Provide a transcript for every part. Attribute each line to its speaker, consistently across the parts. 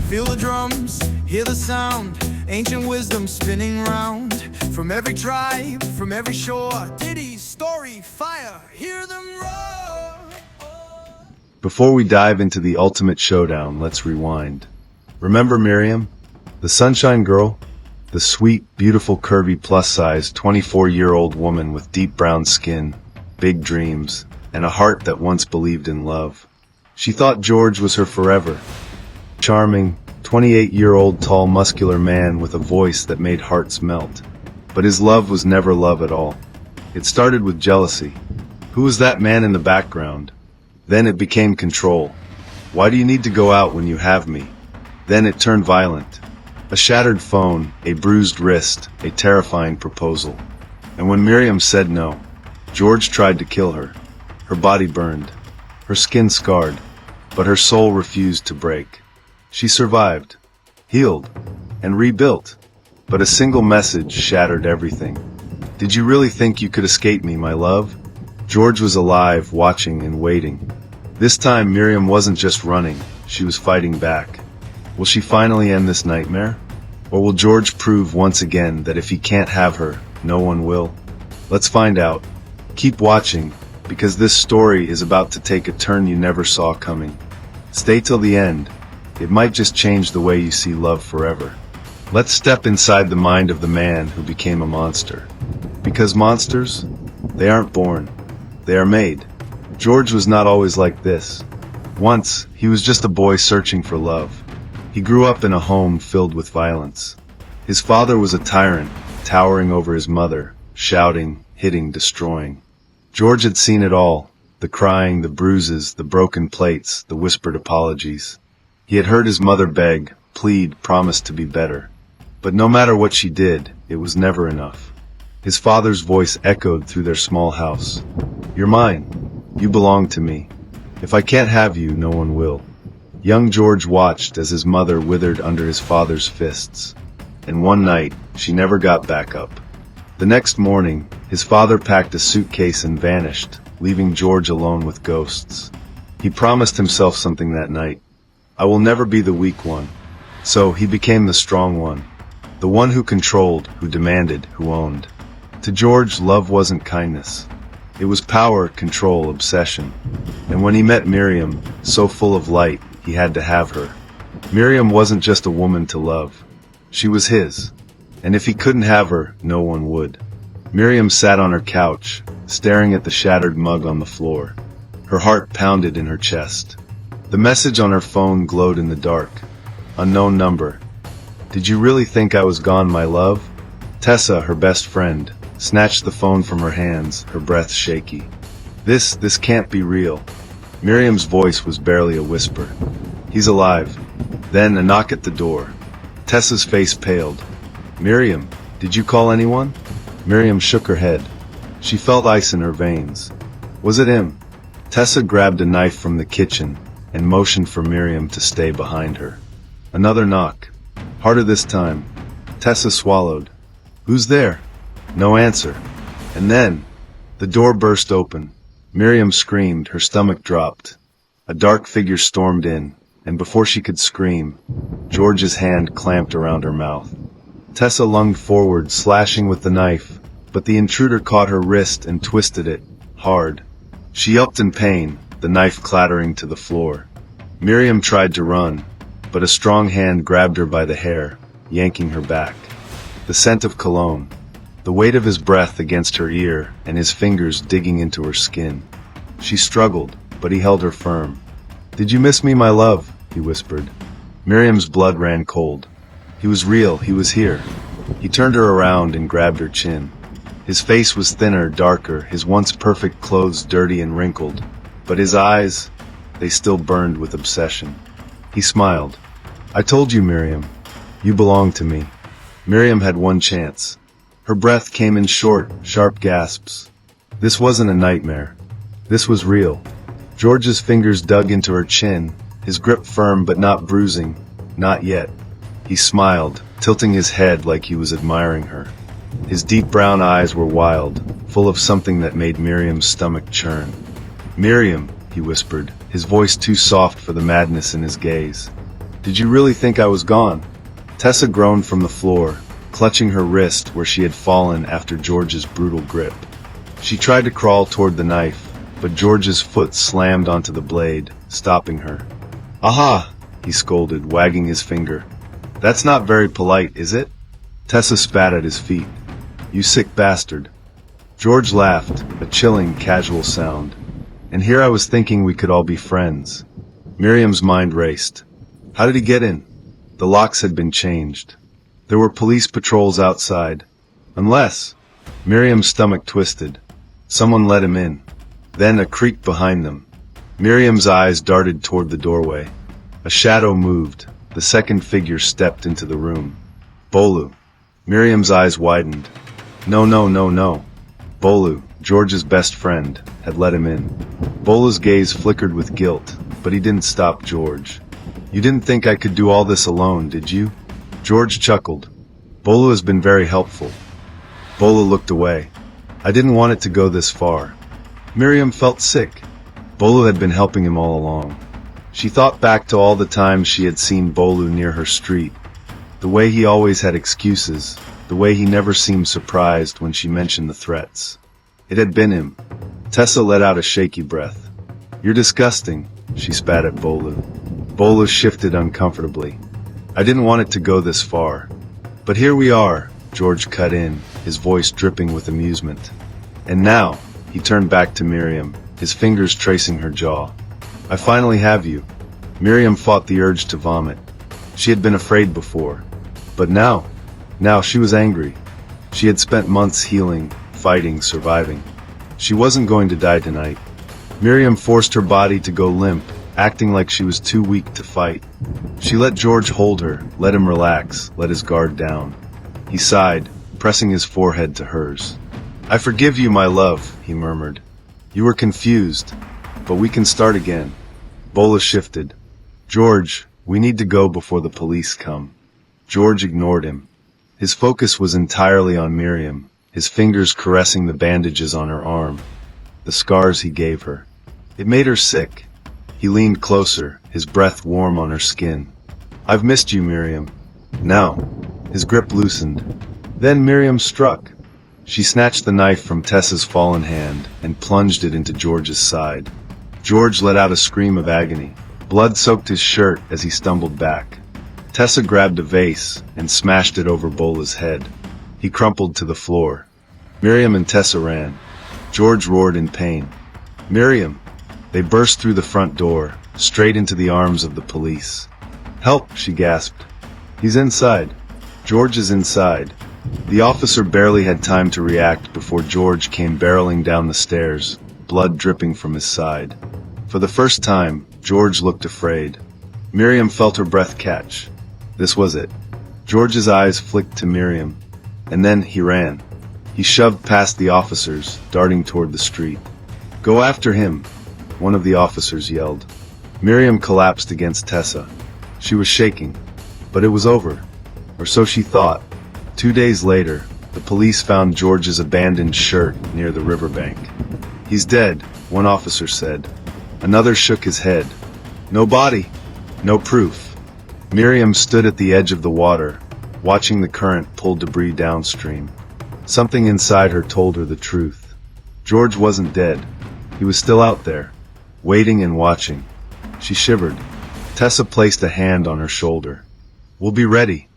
Speaker 1: Feel the drums, hear the sound, ancient wisdom spinning round. From every tribe, from every shore, ditty, story, fire, hear them roar.
Speaker 2: Before we dive into the ultimate showdown, let's rewind. Remember Miriam? The Sunshine Girl? The sweet, beautiful, curvy, plus-size, 24-year-old woman with deep brown skin, big dreams, and a heart that once believed in love. She thought George was her forever. Charming, 28-year-old tall, muscular man with a voice that made hearts melt. But his love was never love at all. It started with jealousy. Who was that man in the background? Then it became control. Why do you need to go out when you have me? Then it turned violent. A shattered phone, a bruised wrist, a terrifying proposal. And when Miriam said no, George tried to kill her. Her body burned, her skin scarred, but her soul refused to break. She survived, healed, and rebuilt. But a single message shattered everything. Did you really think you could escape me, my love? George was alive, watching and waiting. This time Miriam wasn't just running, she was fighting back. Will she finally end this nightmare? Or will George prove once again that if he can't have her, no one will? Let's find out. Keep watching, because this story is about to take a turn you never saw coming. Stay till the end. It might just change the way you see love forever. Let's step inside the mind of the man who became a monster. Because monsters, they aren't born, they are made. George was not always like this. Once, he was just a boy searching for love. He grew up in a home filled with violence. His father was a tyrant, towering over his mother, shouting, hitting, destroying. George had seen it all, the crying, the bruises, the broken plates, the whispered apologies. He had heard his mother beg, plead, promise to be better. But no matter what she did, it was never enough. His father's voice echoed through their small house. You're mine. You belong to me. If I can't have you, no one will. Young George watched as his mother withered under his father's fists. And one night, she never got back up. The next morning, his father packed a suitcase and vanished, leaving George alone with ghosts. He promised himself something that night. I will never be the weak one. So he became the strong one. The one who controlled, who demanded, who owned. To George, love wasn't kindness. It was power, control, obsession. And when he met Miriam, so full of light, he had to have her. Miriam wasn't just a woman to love. She was his. And if he couldn't have her, no one would. Miriam sat on her couch, staring at the shattered mug on the floor. Her heart pounded in her chest. The message on her phone glowed in the dark. Unknown number. Did you really think I was gone, my love? Tessa, her best friend, snatched the phone from her hands, her breath shaky. This can't be real. Miriam's voice was barely a whisper. He's alive. Then a knock at the door. Tessa's face paled. Miriam, did you call anyone? Miriam shook her head. She felt ice in her veins. Was it him? Tessa grabbed a knife from the kitchen and motioned for Miriam to stay behind her. Another knock. Harder this time. Tessa swallowed. Who's there? No answer. And then, the door burst open. Miriam screamed, her stomach dropped. A dark figure stormed in, and before she could scream, George's hand clamped around her mouth. Tessa lunged forward, slashing with the knife, but the intruder caught her wrist and twisted it, hard. She yelped in pain, the knife clattering to the floor. Miriam tried to run, but a strong hand grabbed her by the hair, yanking her back. The scent of cologne, the weight of his breath against her ear, and his fingers digging into her skin. She struggled, but he held her firm. Did you miss me, my love? He whispered. Miriam's blood ran cold. He was real, he was here. He turned her around and grabbed her chin. His face was thinner, darker, his once perfect clothes dirty and wrinkled. But his eyes, they still burned with obsession. He smiled. I told you, Miriam. You belong to me. Miriam had one chance. Her breath came in short, sharp gasps. This wasn't a nightmare. This was real. George's fingers dug into her chin, his grip firm but not bruising. Not yet. He smiled, tilting his head like he was admiring her. His deep brown eyes were wild, full of something that made Miriam's stomach churn. Miriam, he whispered, his voice too soft for the madness in his gaze. Did you really think I was gone? Tessa groaned from the floor, clutching her wrist where she had fallen after George's brutal grip. She tried to crawl toward the knife, but George's foot slammed onto the blade, stopping her. Aha! He scolded, wagging his finger. That's not very polite, is it? Tessa spat at his feet. You sick bastard. George laughed, a chilling, casual sound. And here I was thinking we could all be friends. Miriam's mind raced. How did he get in? The locks had been changed. There were police patrols outside. Unless... Miriam's stomach twisted. Someone let him in. Then a creak behind them. Miriam's eyes darted toward the doorway. A shadow moved. The second figure stepped into the room. Bolu. Miriam's eyes widened. No, no, no, no. Bolu, George's best friend, had let him in. Bolu's gaze flickered with guilt, but he didn't stop George. You didn't think I could do all this alone, did you? George chuckled. Bolu has been very helpful. Bolu looked away. I didn't want it to go this far. Miriam felt sick. Bolu had been helping him all along. She thought back to all the times she had seen Bolu near her street. The way he always had excuses, the way he never seemed surprised when she mentioned the threats. It had been him. Tessa let out a shaky breath. You're disgusting, she spat at Bolu. Bolu shifted uncomfortably. I didn't want it to go this far. But here we are, George cut in, his voice dripping with amusement. And now, he turned back to Miriam, his fingers tracing her jaw. I finally have you. Miriam fought the urge to vomit. She had been afraid before. But now she was angry. She had spent months healing, fighting, surviving. She wasn't going to die tonight. Miriam forced her body to go limp, acting like she was too weak to fight. She let George hold her, let him relax, let his guard down. He sighed, pressing his forehead to hers. I forgive you, my love, he murmured. You were confused, but we can start again. Bola shifted. George, we need to go before the police come. George ignored him. His focus was entirely on Miriam, his fingers caressing the bandages on her arm, the scars he gave her. It made her sick. He leaned closer, his breath warm on her skin. I've missed you, Miriam. Now. His grip loosened. Then Miriam struck. She snatched the knife from Tessa's fallen hand and plunged it into George's side. George let out a scream of agony. Blood soaked his shirt as he stumbled back. Tessa grabbed a vase and smashed it over Bola's head. He crumpled to the floor. Miriam and Tessa ran. George roared in pain. Miriam! They burst through the front door, straight into the arms of the police. Help! She gasped. He's inside. George is inside. The officer barely had time to react before George came barreling down the stairs, blood dripping from his side. For the first time, George looked afraid. Miriam felt her breath catch. This was it. George's eyes flicked to Miriam, and then he ran. He shoved past the officers, darting toward the street. Go after him, one of the officers yelled. Miriam collapsed against Tessa. She was shaking, but it was over. Or so she thought. 2 days later, the police found George's abandoned shirt near the riverbank. He's dead, one officer said. Another shook his head. No body, no proof. Miriam stood at the edge of the water, watching the current pull debris downstream. Something inside her told her the truth. George wasn't dead. He was still out there, waiting and watching. She shivered. Tessa placed a hand on her shoulder. We'll be ready.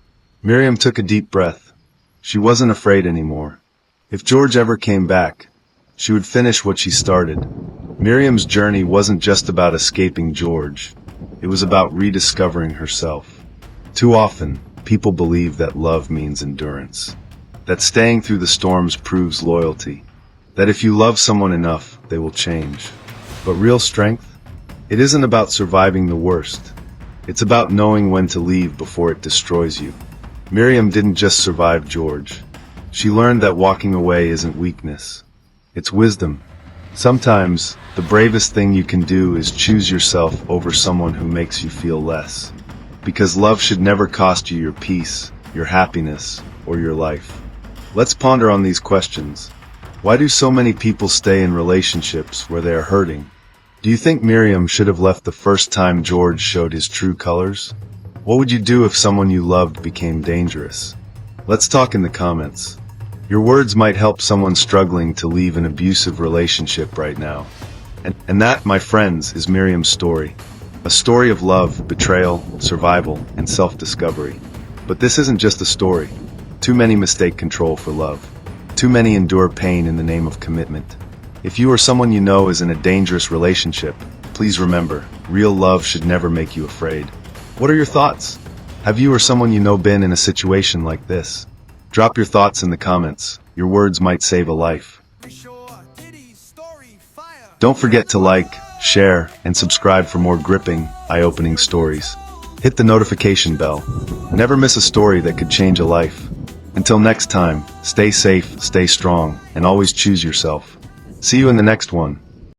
Speaker 2: Miriam took a deep breath. She wasn't afraid anymore. If George ever came back, she would finish what she started. Miriam's journey wasn't just about escaping George. It was about rediscovering herself. Too often, people believe that love means endurance. That staying through the storms proves loyalty. That if you love someone enough, they will change. But real strength? It isn't about surviving the worst. It's about knowing when to leave before it destroys you. Miriam didn't just survive George. She learned that walking away isn't weakness. It's wisdom. Sometimes, the bravest thing you can do is choose yourself over someone who makes you feel less. Because love should never cost you your peace, your happiness, or your life. Let's ponder on these questions. Why do so many people stay in relationships where they are hurting? Do you think Miriam should have left the first time George showed his true colors? What would you do if someone you loved became dangerous? Let's talk in the comments. Your words might help someone struggling to leave an abusive relationship right now. And that, my friends, is Miriam's story. A story of love, betrayal, survival, and self-discovery. But this isn't just a story. Too many mistake control for love. Too many endure pain in the name of commitment. If you or someone you know is in a dangerous relationship, please remember, real love should never make you afraid. What are your thoughts? Have you or someone you know been in a situation like this? Drop your thoughts in the comments. Your words might save a life. Don't forget to like, share, and subscribe for more gripping, eye-opening stories. Hit the notification bell. Never miss a story that could change a life. Until next time, stay safe, stay strong, and always choose yourself. See you in the next one.